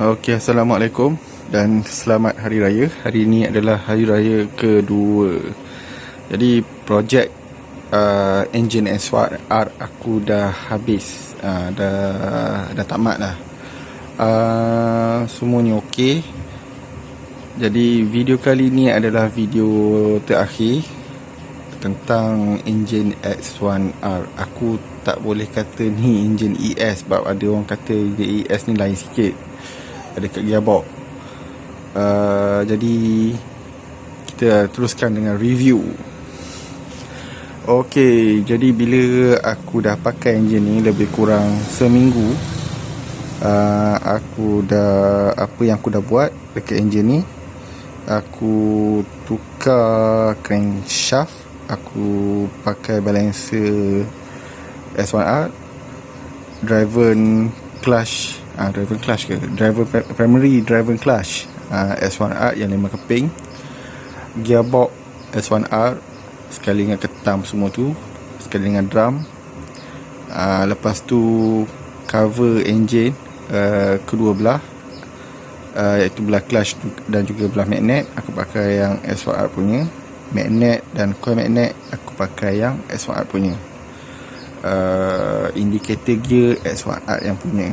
Okey, Assalamualaikum dan selamat Hari Raya. Hari ini adalah Hari Raya kedua. Jadi projek engine S1R aku dah habis, dah tamat lah. Semuanya okey. Jadi video kali ni adalah video terakhir tentang engine X1R. Aku tak boleh kata ni engine ES sebab ada orang kata engine ES ni lain sikit, ada kat gearbox. Jadi kita teruskan dengan review. Okey, jadi bila aku dah pakai enjin ni lebih kurang seminggu, aku dah, apa yang aku dah buat dekat enjin ni, aku tukar crankshaft, aku pakai balancer S1R, driven clutch, primary driven clutch S1R yang 5 keping, gearbox S1R sekali dengan ketam semua tu, sekali dengan drum. Lepas tu cover engine kedua belah, iaitu belah clutch dan juga belah magnet aku pakai yang S1R punya. Magnet dan coil magnet aku pakai yang S1R punya. Indicator gear S1R yang punya.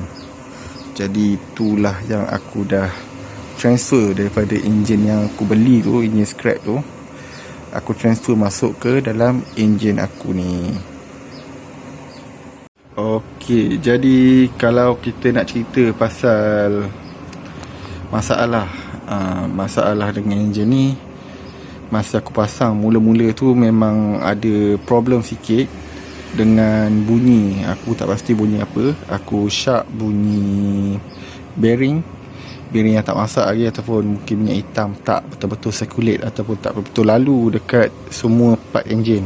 Jadi itulah yang aku dah transfer daripada enjin yang aku beli tu, enjin scrap tu, aku transfer masuk ke dalam enjin aku ni. Okey, jadi kalau kita nak cerita pasal masalah dengan enjin ni, masa aku pasang mula-mula tu memang ada problem sikit dengan bunyi. Aku tak pasti bunyi apa. Aku syak bunyi bearing yang tak masak lagi, ataupun mungkin minyak hitam tak betul-betul circulate ataupun tak betul lalu dekat semua part enjin.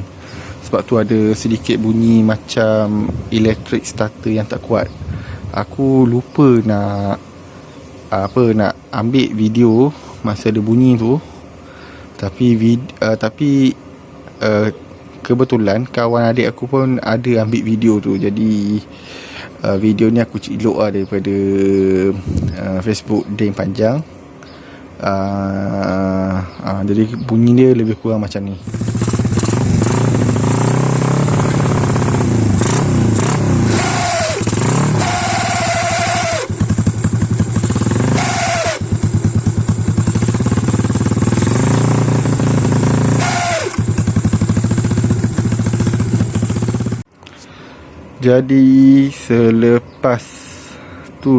Sebab tu ada sedikit bunyi macam electric starter yang tak kuat. Aku lupa nak ambil video masa ada bunyi tu. Tapi kebetulan kawan adik aku pun ada ambil video tu. Jadi video ni aku cilok lah daripada Facebook Ding Panjang. Jadi bunyi dia lebih kurang macam ni. Jadi lepas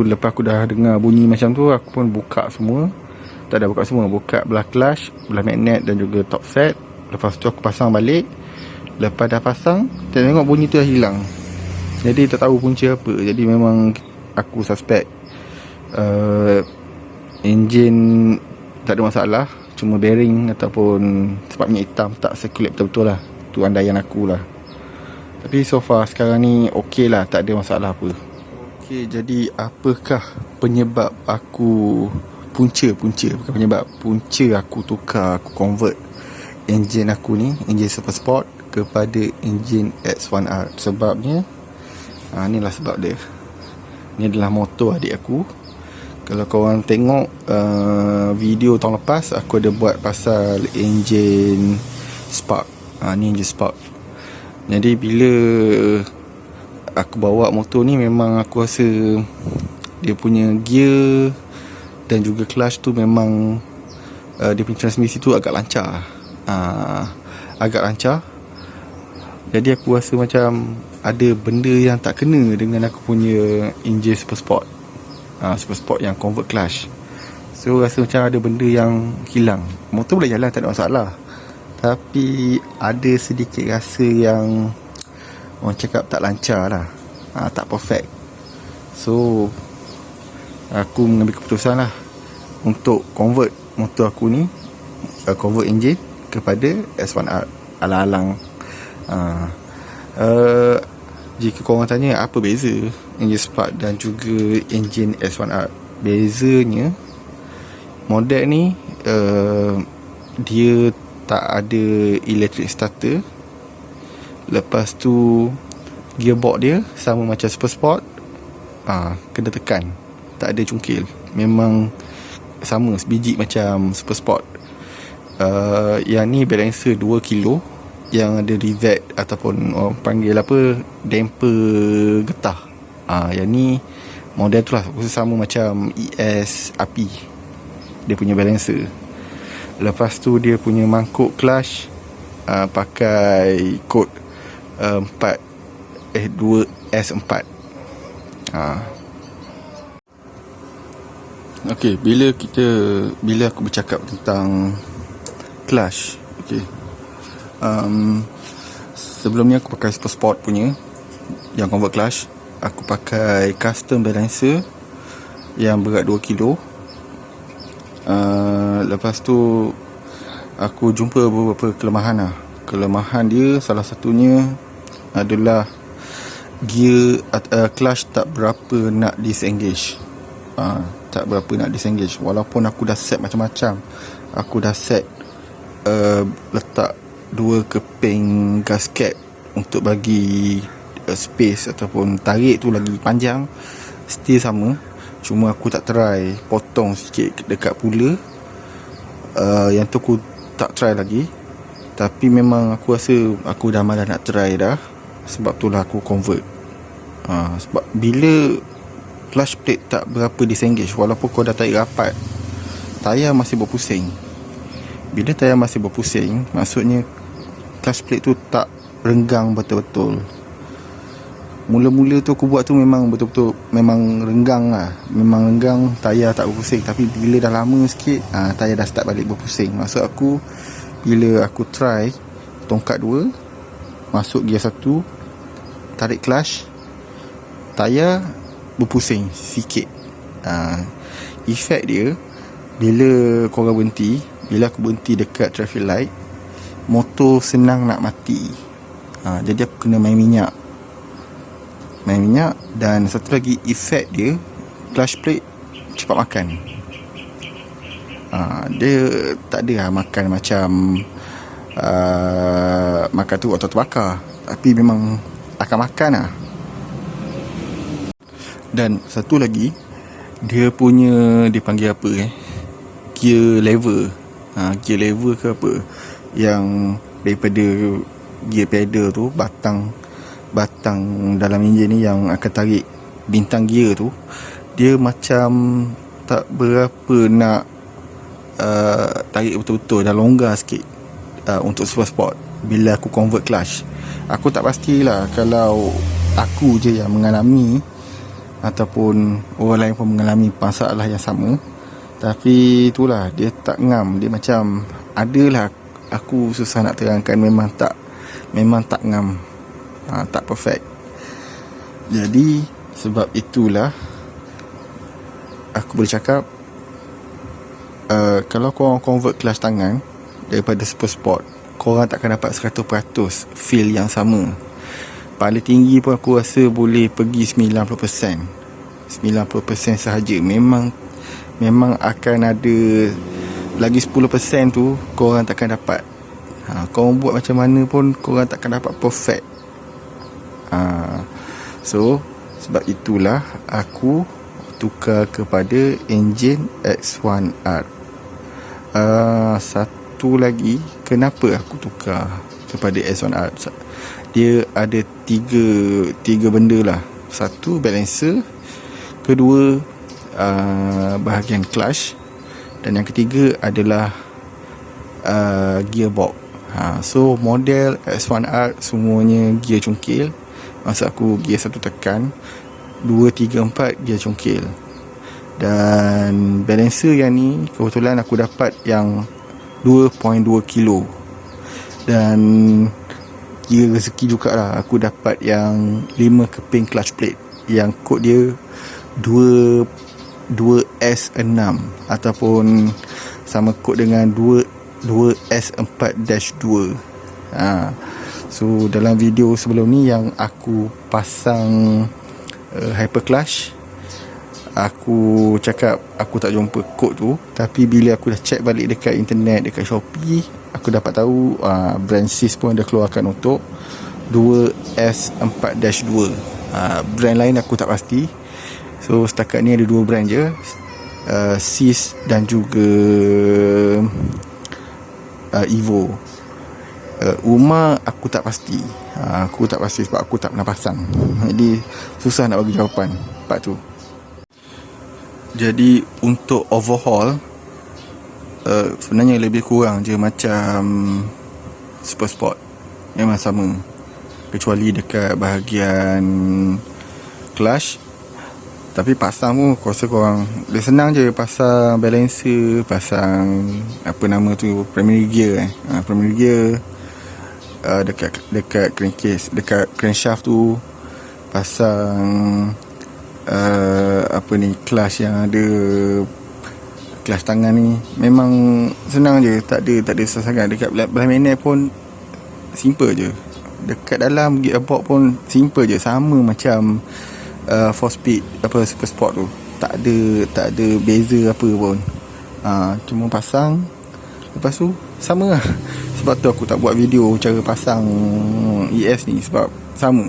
aku dah dengar bunyi macam tu, aku pun buka semua. Buka belah clutch, belah magnet dan juga top set. Lepas tu aku pasang balik. Lepas dah pasang, tengok bunyi tu dah hilang. Jadi tak tahu punca apa. Jadi memang aku suspect enjin tak ada masalah, cuma bearing ataupun sebab minyak hitam tak circulate betul-betul lah. Tu andaian aku lah. Tapi so far sekarang ni okey lah, tak ada masalah apa. Okey, jadi apakah penyebab aku punca aku tukar, aku convert enjin aku ni, enjin Super Sport kepada enjin X1R? Sebabnya inilah sebab dia. Ni adalah motor adik aku. Kalau korang tengok video tahun lepas, aku ada buat pasal enjin Spark. Ni enjin Spark. Jadi bila aku bawa motor ni, memang aku rasa dia punya gear dan juga clutch tu memang dia punya transmisi tu agak lancar. Jadi aku rasa macam ada benda yang tak kena dengan aku punya enjin Super Sport. Super Sport yang convert clutch. So rasa macam ada benda yang hilang. Motor boleh jalan, tak ada masalah, tapi ada sedikit rasa yang orang cakap tak lancar lah, tak perfect. So aku mengambil keputusan lah untuk convert motor aku ni, convert enjin kepada S1R. Alang-alang jika korang tanya apa beza enjin Spark dan juga enjin S1R, bezanya model ni dia tak ada electric starter. Lepas tu gearbox dia sama macam Super Sport, kena tekan, tak ada cungkil. memang sama sebiji macam Super Sport. Yang ni balancer 2 kilo yang ada rivet ataupun orang panggil apa, damper getah. Yang ni model tu lah, sama macam ES API, dia punya balancer. Lepas tu dia punya mangkuk clutch pakai kod 2S4. Okey, bila aku bercakap tentang clutch, okey, sebelum ni aku pakai Super Sport punya yang convert clutch. Aku pakai custom balancer yang berat 2 kilo. Lepas tu aku jumpa beberapa kelemahan lah. Kelemahan dia salah satunya adalah gear clutch tak berapa nak disengage. Tak berapa nak disengage. Walaupun aku dah set macam-macam. Aku dah set letak 2 keping gasket untuk bagi space ataupun tarik tu lagi panjang, still sama. Cuma aku tak try potong sikit dekat pula. Yang tu aku tak try lagi. Tapi memang aku rasa aku dah malas nak try dah. Sebab tu lah aku convert. Sebab bila clutch plate tak berapa disengage, walaupun kau dah tarik rapat, tayar masih berpusing. Bila tayar masih berpusing, maksudnya clutch plate tu tak renggang betul-betul. Mula-mula tu aku buat tu memang betul-betul memang renggang lah. Memang renggang, tayar tak berpusing. Tapi bila dah lama sikit, tayar dah start balik berpusing. Maksud aku, bila aku try tongkat 2, masuk gear 1, tarik clutch, tayar berpusing sikit. Efek dia, bila korang berhenti, bila aku berhenti dekat traffic light, motor senang nak mati. Jadi aku kena main minyak. Dan satu lagi efek dia, clutch plate cepat makan. Dia tak ada lah makan macam makan tu atau terbakar, tapi memang akan makan lah. Dan satu lagi, dia punya, dipanggil apa gear lever. Gear lever ke apa, yang daripada gear pedal tu, batang dalam enjin ni yang akan tarik bintang gear tu, dia macam tak berapa nak tarik betul-betul, dah longgar sikit untuk Super Sport. Bila aku convert clutch, aku tak pastilah kalau aku je yang mengalami ataupun orang lain pun mengalami masalah yang sama. Tapi itulah, dia tak ngam. Dia macam, adalah, aku susah nak terangkan, memang tak ngam. Tak perfect. Jadi sebab itulah aku boleh cakap, kalau korang convert clutch tangan daripada Super Sport, korang takkan dapat 100% feel yang sama. Paling tinggi pun aku rasa boleh pergi 90% sahaja. Memang akan ada lagi 10% tu korang takkan dapat. Korang buat macam mana pun korang takkan dapat perfect. So sebab itulah aku tukar kepada enjin X1R. Satu lagi, kenapa aku tukar kepada X1R? Dia ada tiga benda lah. Satu, balancer. Kedua, bahagian clutch. Dan yang ketiga adalah gearbox. So model X1R semuanya gear cungkil. Maksud aku, gear 1 tekan, 2, 3, 4 gear cungkil. Dan balancer yang ni kebetulan aku dapat yang 2.2 kilo. Dan kira rezeki jugalah, aku dapat yang 5 keping clutch plate yang kod dia 2S6 ataupun sama kod dengan 2S4-2. So dalam video sebelum ni yang aku pasang hyper clutch, aku cakap aku tak jumpa kod tu. Tapi bila aku dah check balik dekat internet, dekat Shopee, aku dapat tahu brand Sis pun dah keluarkan untuk 2S4-2. Brand lain aku tak pasti. So setakat ni ada 2 brand je. Sis dan juga Evo. Uma aku tak pasti. Aku tak pasti sebab aku tak pernah pasang. Jadi susah nak bagi jawapan part tu. Jadi untuk overhaul, sebenarnya lebih kurang je macam Super Sport. Memang sama, kecuali dekat bahagian clutch. Tapi pasang pun aku rasa korang dia senang je. Pasang balancer, pasang apa nama tu, primary gear primary gear, dekat crankcase, dekat crankshaft tu pasang apa ni, clutch yang ada clutch tangan ni. Memang senang je, tak ada susah sangat. Dekat belah manual pun simple je. Dekat dalam gearbox pun simple je, sama macam 4-speed apa Super Sport tu. Tak ada beza apa pun. Cuma pasang, lepas tu sama lah. Sebab tu aku tak buat video cara pasang ES ni, sebab sama.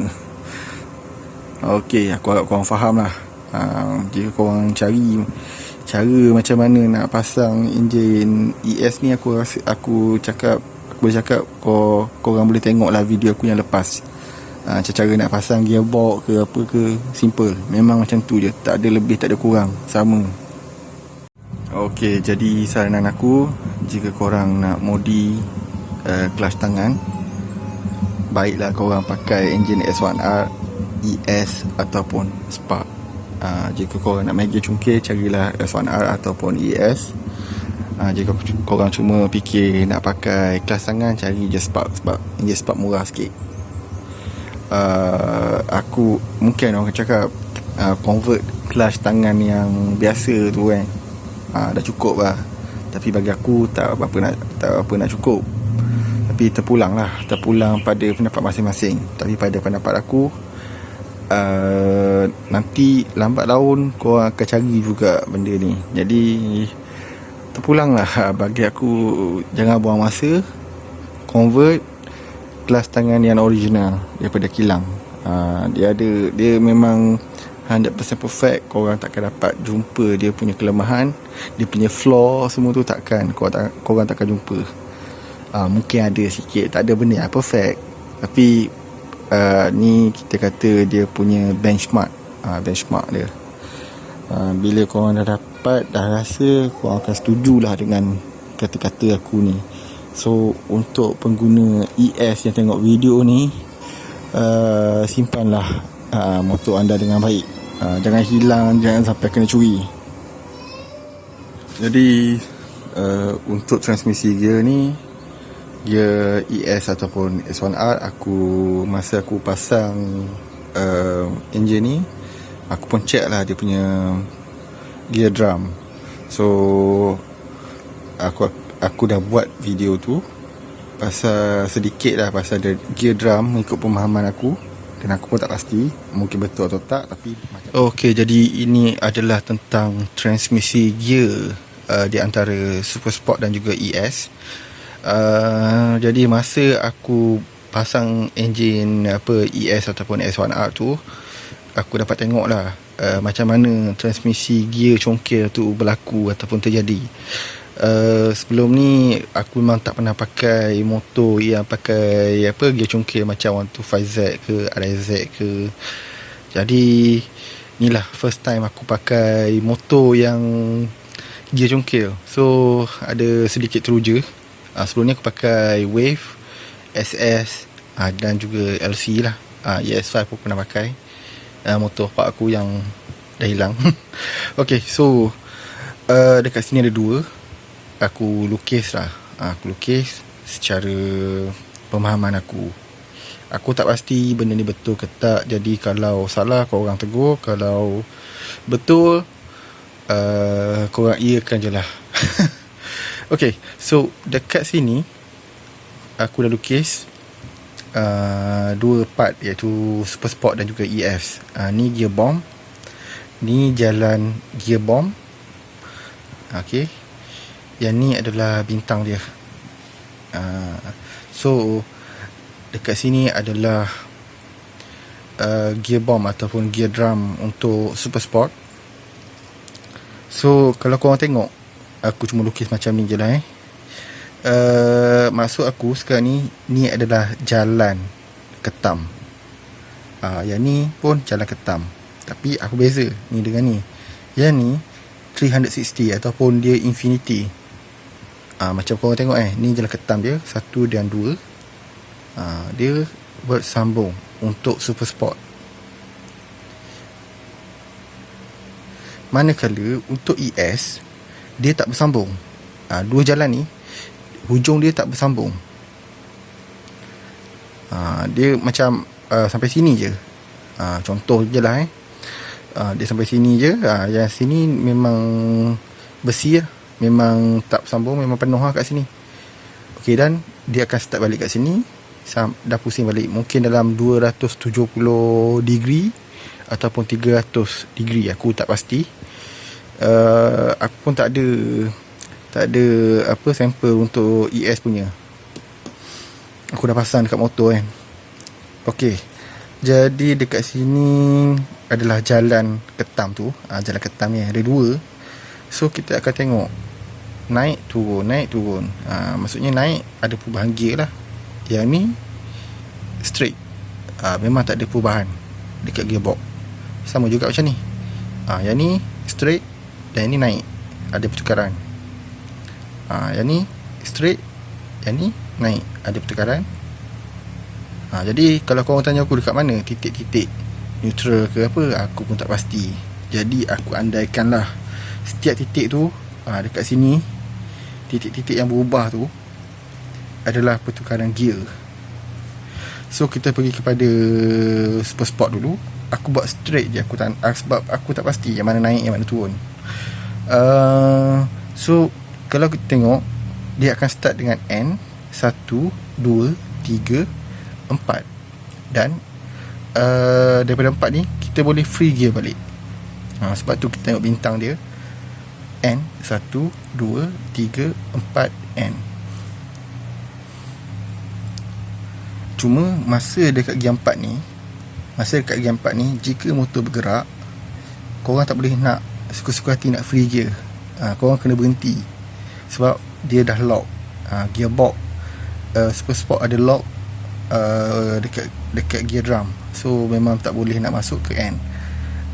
Okey, aku harap korang faham lah. Jika korang cari cara macam mana nak pasang enjin ES ni, aku boleh cakap korang boleh tengok lah video aku yang lepas. Cara nak pasang gearbox ke apa ke, simple. Memang macam tu je, tak ada lebih tak ada kurang, sama. Okey, jadi saranan aku, jika korang nak modi clutch tangan, baiklah korang pakai enjin S1R, ES ataupun Spark. Jika korang nak main gear cungkir, carilah S1R ataupun ES. Jika korang cuma fikir nak pakai clutch tangan, cari je Spark, sebab enjin Spark murah sikit. Aku mungkin orang cakap convert clutch tangan yang biasa tu kan, dah cukup lah. Tapi bagi aku tak apa nak cukup. Tapi terpulang pada pendapat masing-masing. Tapi pada pendapat aku, nanti lambat laun korang akan cari juga benda ni. Jadi terpulang lah. Bagi aku, jangan buang masa, convert clutch tangan yang original daripada kilang. Dia memang 100% perfect. Korang takkan dapat jumpa dia punya kelemahan, dia punya flaw semua tu takkan korang takkan jumpa. Mungkin ada sikit, tak ada benda yang perfect. Tapi ni kita kata dia punya benchmark dia. Bila korang dah dapat, dah rasa, korang akan setujulah dengan kata-kata aku ni. So untuk pengguna ES yang tengok video ni, simpanlah motor anda dengan baik. Jangan hilang, jangan sampai kena curi. Jadi untuk transmisi gear ni, gear ES ataupun S1R, masa aku pasang enjin ni, aku pun check lah dia punya gear drum. So aku dah buat video tu sedikit pasal the gear drum, ikut pemahaman aku. Dan aku pun tak pasti mungkin betul atau tak, tapi okey, jadi ini adalah tentang transmisi gear di antara Super Sport dan juga ES. Jadi masa aku pasang enjin ES ataupun S1R tu, aku dapat tengok lah macam mana transmisi gear congkir tu berlaku ataupun terjadi. Sebelum ni aku memang tak pernah pakai motor yang pakai gear congkir macam 125Z ke RZ ke. Jadi inilah first time aku pakai motor yang gear congkir. So ada sedikit teruja. Sebelum ni aku pakai Wave, SS dan juga LC lah. ES5 aku pernah pakai. Motor pak aku yang dah hilang. Okay, so dekat sini ada dua. Aku lukis lah. Aku lukis secara pemahaman aku. Aku tak pasti benda ni betul ke tak. Jadi kalau salah, korang tegur. Kalau betul, korang iakan je lah. Okay, so dekat sini aku dah lukis dua part, iaitu Super Sport dan juga ES. Ni gear bomb, ni jalan gear bomb. Okay, yang ni adalah bintang dia. So dekat sini adalah gear bomb ataupun gear drum untuk Super Sport. So So kalau korang tengok, aku cuma lukis macam ni je lah maksud aku sekarang ni adalah jalan ketam. Yang ni pun jalan ketam, tapi aku beza ni dengan ni. Yang ni 360 ataupun dia infinity. Macam korang tengok ni jalan ketam dia 1 dan 2. Dia bersambung untuk super sport. Manakala untuk ES dia tak bersambung. Dua jalan ni hujung dia tak bersambung. Dia macam sampai sini je. Contoh je lah dia sampai sini je. Yang sini memang besi lah, memang tak bersambung, memang penuh lah kat sini. Okey, dan dia akan start balik kat sini, dah pusing balik. Mungkin dalam 270 degree ataupun 300 degree, aku tak pasti. Aku pun tak ada apa sampel untuk ES punya. Aku dah pasang dekat motor kan. Okey, jadi dekat sini adalah jalan ketam tu. Jalan ketam ni ada dua. So kita akan tengok naik turun. Maksudnya naik ada perubahan gear lah. Yang ni straight, memang tak ada perubahan dekat gearbox. Sama juga macam ni. Yang ni straight dan yang ni naik, ada pertukaran. Yang ni straight, yang ni naik, ada pertukaran. Jadi kalau korang tanya aku dekat mana titik-titik neutral ke apa, aku pun tak pasti. Jadi aku andaikan lah setiap titik tu, dekat sini titik-titik yang berubah tu adalah pertukaran gear. So kita pergi kepada super sport dulu. Aku buat straight je, sebab aku tak pasti yang mana naik yang mana turun. So kalau kita tengok, dia akan start dengan N 1, 2, 3, 4. Dan daripada 4 ni kita boleh free gear balik. Sebab tu kita tengok bintang dia N 1, 2, 3, 4 N. Cuma masa dekat gear 4 ni, jika motor bergerak, korang tak boleh nak suka-suka hati nak free gear. Korang kena berhenti, sebab dia dah lock. Gearbox super sport ada lock dekat gear drum. So memang tak boleh nak masuk ke N.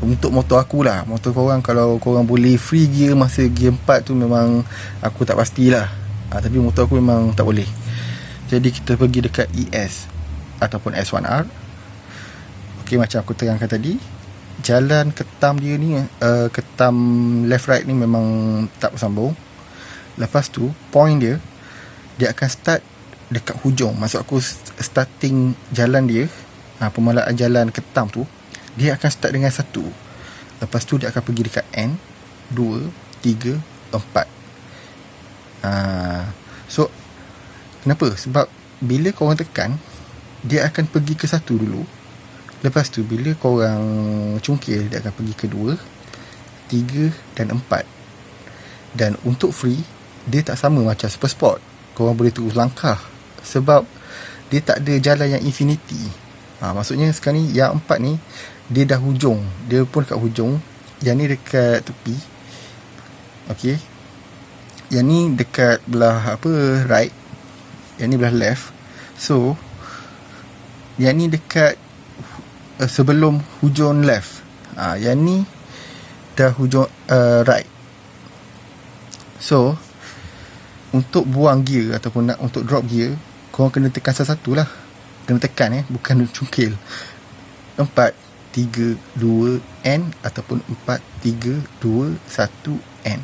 Untuk motor aku lah. Motor korang, kalau korang boleh free gear masa gear 4 tu, memang aku tak pastilah. Tapi motor aku memang tak boleh. Jadi kita pergi dekat ES ataupun S1R. Okey, macam aku terangkan tadi, jalan ketam dia ni, ketam left right ni memang tak bersambung. Lepas tu point dia akan start dekat hujung. Maksud aku starting jalan dia, pemalaan jalan ketam tu, dia akan start dengan 1. Lepas tu dia akan pergi dekat N 2, 3, 4. So kenapa? Sebab bila korang tekan, dia akan pergi ke 1 dulu. Lepas tu bila korang cungkil, dia akan pergi ke 2, 3 dan 4. Dan untuk free, dia tak sama macam super sport. Korang boleh terus langkah, sebab dia tak ada jalan yang infinity. Maksudnya sekarang ni yang 4 ni, dia dah hujung. Dia pun dekat hujung. Yang ni dekat tepi. Okey, yang ni dekat belah right, yang ni belah left. So yang ni dekat sebelum hujung left. Yang ni dah hujung right. So untuk buang gear ataupun untuk drop gear, korang kena tekan satu-satu lah. Kena tekan bukan cungkil. 4, 3, 2, N ataupun 4, 3, 2, 1, N.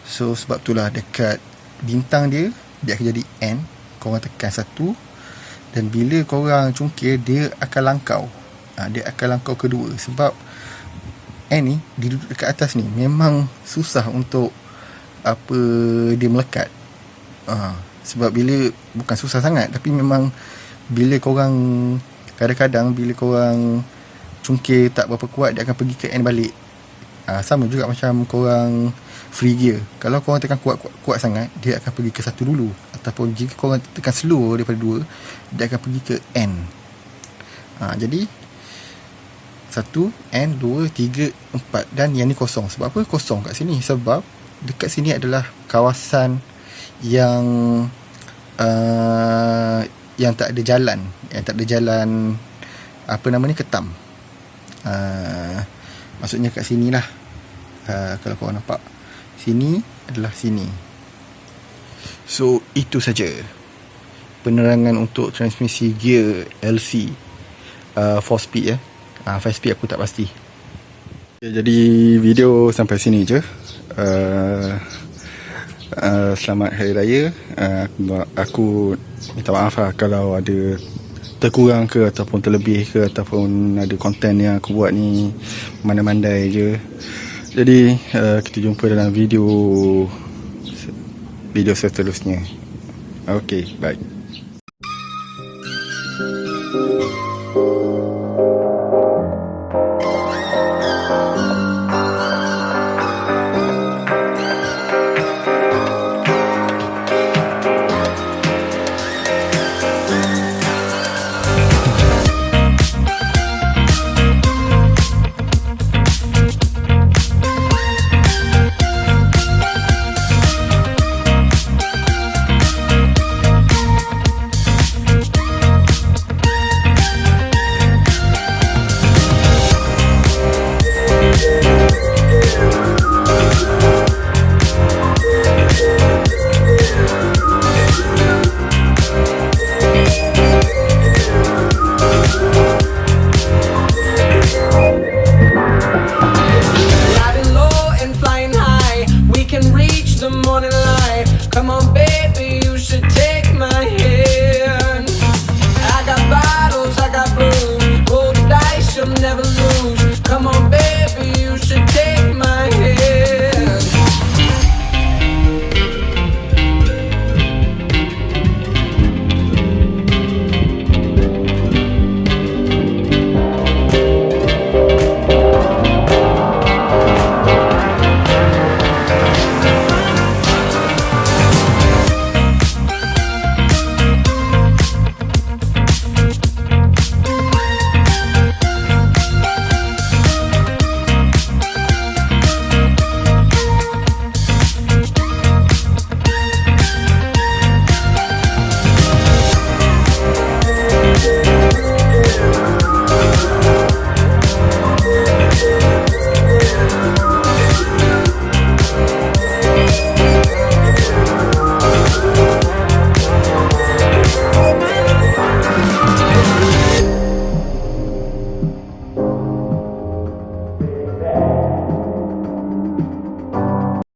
So sebab itulah dekat bintang dia akan jadi N. Korang tekan 1, dan bila korang cungkil, dia akan langkau. Dia akan langkau kedua. Sebab N ni dia duduk dekat atas ni, memang susah untuk dia melekat. Sebab bila, bukan susah sangat, tapi memang bila korang kadang-kadang bila korang cungkil tak berapa kuat, dia akan pergi ke N balik. Sama juga macam korang free gear. Kalau korang tekan kuat sangat, dia akan pergi ke 1 dulu. Ataupun jika korang tekan slow daripada 2, dia akan pergi ke N. Jadi 1 and 2, 3, 4. Dan yang ni kosong. Sebab apa kosong kat sini? Sebab dekat sini adalah kawasan yang yang tak ada jalan. Yang tak ada jalan, apa nama ni, ketam. Maksudnya kat sini lah. Kalau korang nampak, sini adalah sini. So itu saja penerangan untuk transmisi gear LC 4 speed 5 speed aku tak pasti. Jadi video sampai sini je. Selamat Hari Raya. Aku minta maaf lah kalau ada terkurang ke ataupun terlebih ke, ataupun ada konten yang aku buat ni mandai-mandai je. Jadi kita jumpa dalam video seterusnya. Okay, bye.